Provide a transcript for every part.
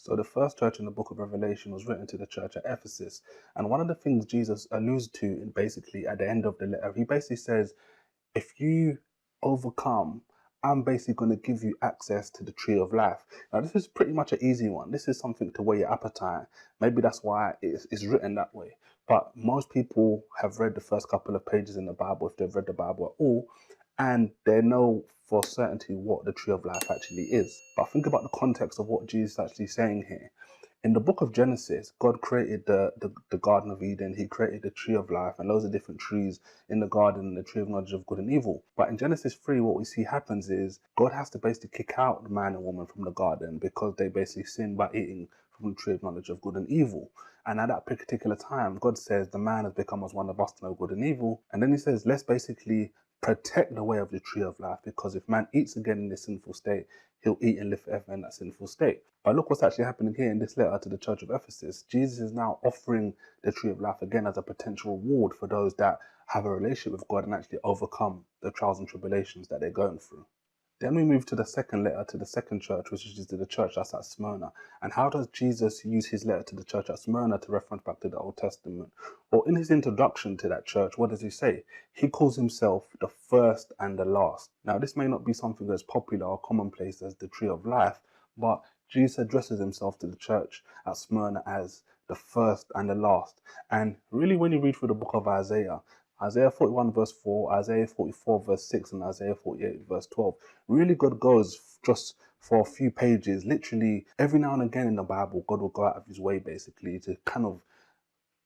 So the first church in the book of Revelation was written to the church at Ephesus. And one of the things Jesus alludes to in basically at the end of the letter, he basically says, if you overcome, I'm basically going to give you access to the tree of life. Now, this is pretty much an easy one. This is something to weigh your appetite. Maybe that's why it's written that way. But most people have read the first couple of pages in the Bible, if they've read the Bible at all, and they know for certainty what the tree of life actually is. But think about the context of what Jesus is actually saying here. In the book of Genesis, God created the Garden of Eden. He created the tree of life and loads of different trees in the garden, the tree of knowledge of good and evil. But in Genesis 3, what we see happens is God has to basically kick out the man and woman from the garden because they basically sinned by eating from the tree of knowledge of good and evil. And at that particular time, God says the man has become as one of us to know good and evil. And then he says, let's basically protect the way of the tree of life, because if man eats again in this sinful state, he'll eat and live forever in that sinful state. But look what's actually happening here in this letter to the church of Ephesus. Jesus is now offering the tree of life again as a potential reward for those that have a relationship with God and actually overcome the trials and tribulations that they're going through. Then we move to the second letter to the second church, which is to the church that's at Smyrna. And how does Jesus use his letter to the church at Smyrna to reference back to the Old Testament? Well, in his introduction to that church, what does he say? He calls himself the first and the last. Now, this may not be something as popular or commonplace as the tree of life, but Jesus addresses himself to the church at Smyrna as the first and the last. And really, when you read through the book of Isaiah 41 verse 4, Isaiah 44 verse 6, and Isaiah 48 verse 12, really God goes just for a few pages. Literally, every now and again in the Bible, God will go out of his way basically to kind of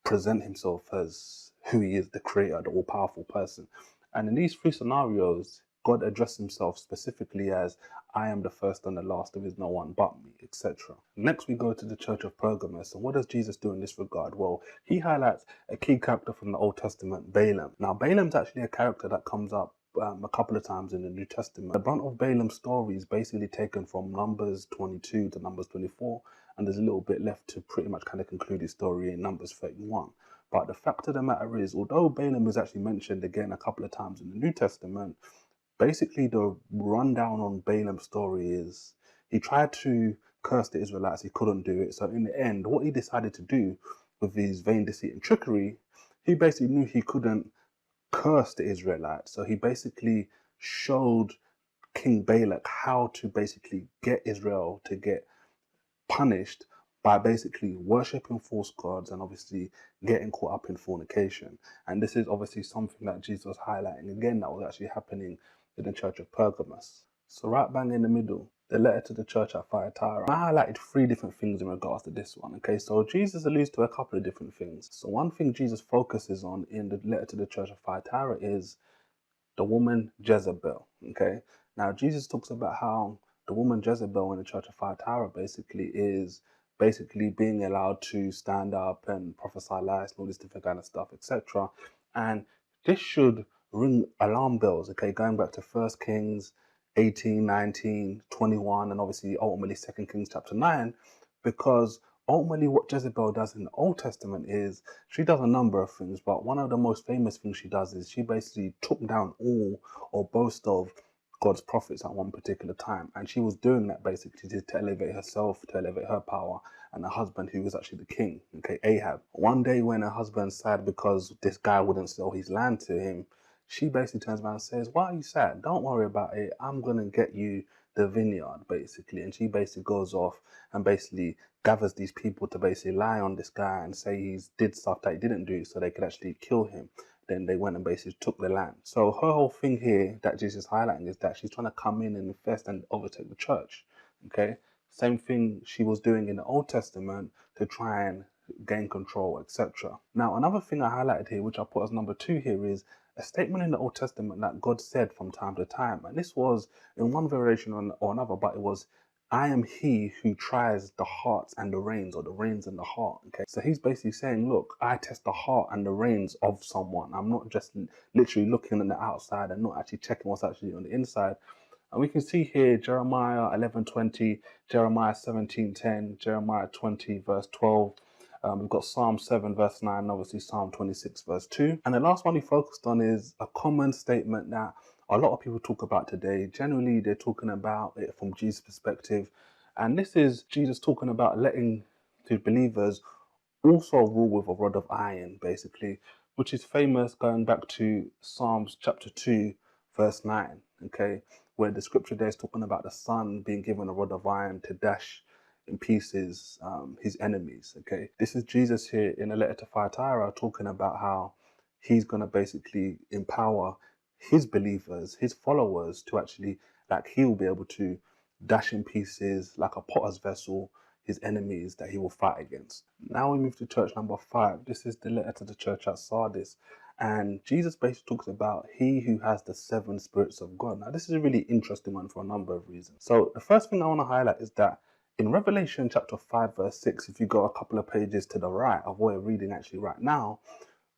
present himself as who he is, the creator, the all-powerful person. And in these three scenarios, God addressed himself specifically as, I am the first and the last, there is no one but me, etc. Next, we go to the church of Pergamos. And what does Jesus do in this regard? Well, he highlights a key character from the Old Testament, Balaam. Now, Balaam's actually a character that comes up a couple of times in the New Testament. The brunt of Balaam's story is basically taken from Numbers 22 to Numbers 24, and there's a little bit left to pretty much kind of conclude his story in Numbers 31. But the fact of the matter is, although Balaam is actually mentioned again a couple of times in the New Testament, basically the rundown on Balaam's story is he tried to curse the Israelites, he couldn't do it. So in the end, what he decided to do with his vain deceit and trickery, he basically knew he couldn't curse the Israelites. So he basically showed King Balak how to basically get Israel to get punished by basically worshipping false gods and obviously getting caught up in fornication. And this is obviously something that Jesus was highlighting again that was actually happening in the church of Pergamos. So right bang in the middle, the letter to the church at Thyatira. I highlighted three different things in regards to this one. Okay, so Jesus alludes to a couple of different things. So one thing Jesus focuses on in the letter to the church of Thyatira is the woman Jezebel. Okay, now Jesus talks about how the woman Jezebel in the church of Thyatira basically is being allowed to stand up and prophesy lies and all this different kind of stuff, etc. And this should ring alarm bells, okay, going back to 1 Kings 18, 19, 21, and obviously ultimately 2 Kings chapter 9, because ultimately what Jezebel does in the Old Testament is she does a number of things, but one of the most famous things she does is she basically took down all or most of God's prophets at one particular time. And she was doing that basically to elevate herself, to elevate her power, and her husband, who was actually the king, okay, Ahab. One day when her husband's sad because this guy wouldn't sell his land to him, she basically turns around and says, why are you sad? Don't worry about it. I'm going to get you the vineyard, basically. And she basically goes off and basically gathers these people to basically lie on this guy and say he did stuff that he didn't do so they could actually kill him. Then they went and basically took the land. So her whole thing here that Jesus is highlighting is that she's trying to come in and infest and overtake the church. Okay, same thing she was doing in the Old Testament to try and gain control, etc. Now, another thing I highlighted here, which I put as number 2 here, is a statement in the Old Testament that God said from time to time. And this was in one variation or another, but it was, I am he who tries the hearts and the reins, or the reins and the heart. Okay, so he's basically saying, look, I test the heart and the reins of someone. I'm not just literally looking on the outside and not actually checking what's actually on the inside. And we can see here Jeremiah 11:20, Jeremiah 17:10, Jeremiah 20 verse 12. We've got Psalm 7 verse 9, and obviously Psalm 26 verse 2. And the last one we focused on is a common statement that a lot of people talk about today. Generally, they're talking about it from Jesus' perspective, And this is Jesus talking about letting his believers also rule with a rod of iron, basically, which is famous going back to Psalms chapter 2, verse 9, okay, where the scripture there is talking about the son being given a rod of iron to dash in pieces his enemies, okay. This is Jesus here in a letter to Thyatira talking about how he's going to basically empower his believers, his followers, to actually, like, he'll be able to dash in pieces like a potter's vessel his enemies that he will fight against. Now we move to church number 5. This is the letter to the church at Sardis. And Jesus basically talks about he who has the 7 spirits of God. Now, this is a really interesting one for a number of reasons. So the first thing I want to highlight is that in Revelation chapter 5, verse 6, if you go a couple of pages to the right of what we're reading actually right now,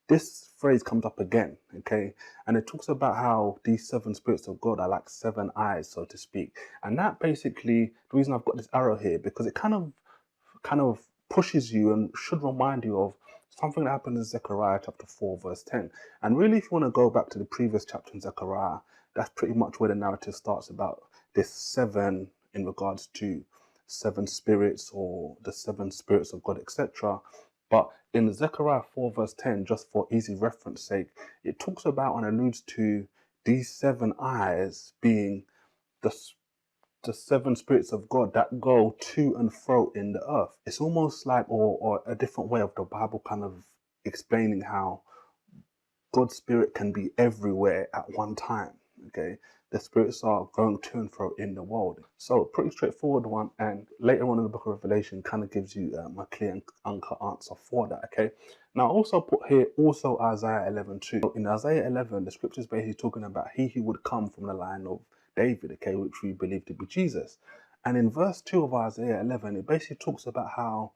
this phrase comes up again, okay? And it talks about how these 7 spirits of God are like 7 eyes, so to speak. And that basically, the reason I've got this arrow here, because it kind of pushes you and should remind you of something that happened in Zechariah chapter 4, verse 10. And really, if you want to go back to the previous chapter in Zechariah, that's pretty much where the narrative starts about this 7 in regards to 7 spirits or the 7 spirits of God, etc. But in Zechariah 4 verse 10, just for easy reference sake, it talks about and alludes to these 7 eyes being the 7 spirits of God that go to and fro in the earth. It's almost like, or a different way of the Bible kind of explaining how God's spirit can be everywhere at one time, okay? The spirits are going to and fro in the world. So pretty straightforward one, and later on in the book of Revelation kind of gives you a clear and uncut answer for that, okay? Now I also put here also Isaiah 11 too. In Isaiah 11, the scriptures basically talking about he who would come from the line of David, okay, which we believe to be Jesus. And in verse 2 of Isaiah 11, it basically talks about how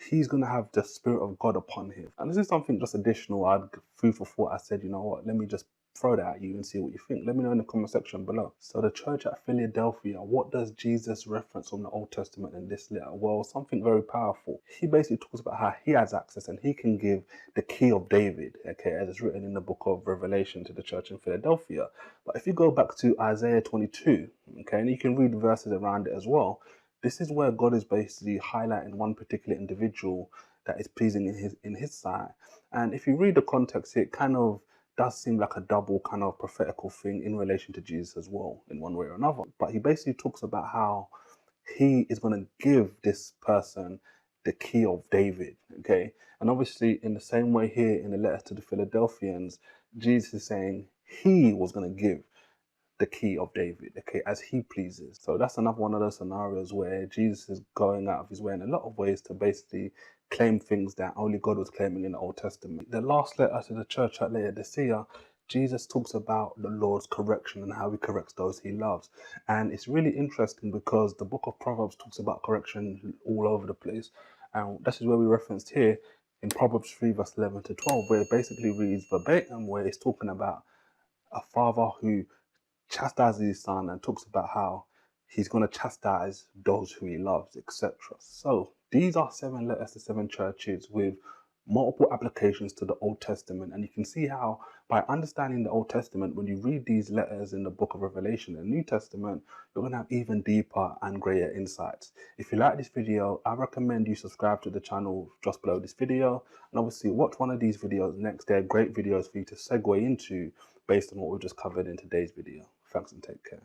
he's going to have the Spirit of God upon him. And this is something just additional. Food for thought, I said, you know what, let me just throw that at you and see what you think. Let me know in the comment section below. So the church at Philadelphia, what does Jesus reference from the Old Testament in this letter? Well, something very powerful. He basically talks about how he has access and he can give the key of David, okay, as it's written in the book of Revelation to the church in Philadelphia. But if you go back to Isaiah 22, okay, and you can read verses around it as well, this is where God is basically highlighting one particular individual that is pleasing in his sight. And if you read the context, it kind of does seem like a double kind of prophetical thing in relation to Jesus as well, in one way or another. But he basically talks about how he is going to give this person the key of David, okay? And obviously, in the same way here in the letter to the Philadelphians, Jesus is saying he was going to give the key of David, okay, as he pleases. So that's another one of those scenarios where Jesus is going out of his way in a lot of ways to basically claim things that only God was claiming in the Old Testament. The last letter to the church at Laodicea, Jesus talks about the Lord's correction and how he corrects those he loves. And it's really interesting because the book of Proverbs talks about correction all over the place. And this is where we referenced here in Proverbs 3 verse 11 to 12, where it basically reads verbatim, where it's talking about a father who chastises his son and talks about how he's going to chastise those who he loves, etc. So these are 7 letters to 7 churches with multiple applications to the Old Testament. And you can see how by understanding the Old Testament, when you read these letters in the book of Revelation and New Testament, you're going to have even deeper and greater insights. If you like this video, I recommend you subscribe to the channel just below this video. And obviously watch one of these videos next. They're great videos for you to segue into based on what we've just covered in today's video. Thanks and take care.